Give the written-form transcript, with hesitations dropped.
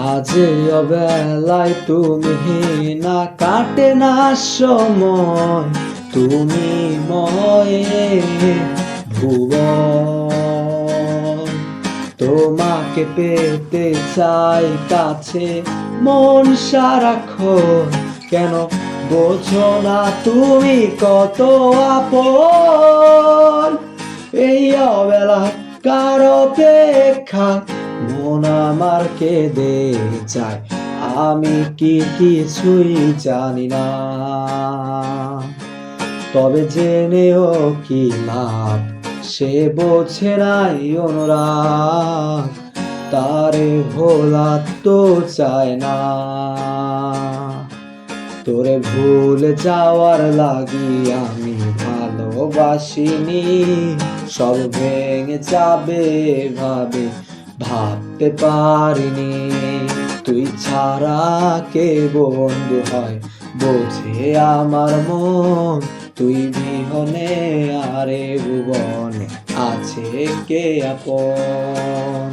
আজ অবেলায় তুমি না কাটে না সময়, তুমি ময়ে ভুবন। তোমাকে পেতে চাই কাছে মন সারাক্ষণ, কেন বোঝো না তুমি কত আপন। এই অবেলায় কার অপেক্ষায় মন আমার কেঁদে যায়, আমি কি কিছুই জানি না। তবে জেনেও কি লাভ, সে বোঝে নাই অনুরাগ, তারে ভোলা তো চায় না। তোরে ভুলে যাওয়ার লাগি আমি ভালোবাসিনি, সব ভেঙে যাবে ভাবে ভাবতে পারিনি। তুই ছাড়া কে বন্ধু হয় বোঝে আমার মন, তুই বিহনে আরে ভুবনে আছে কে আপন।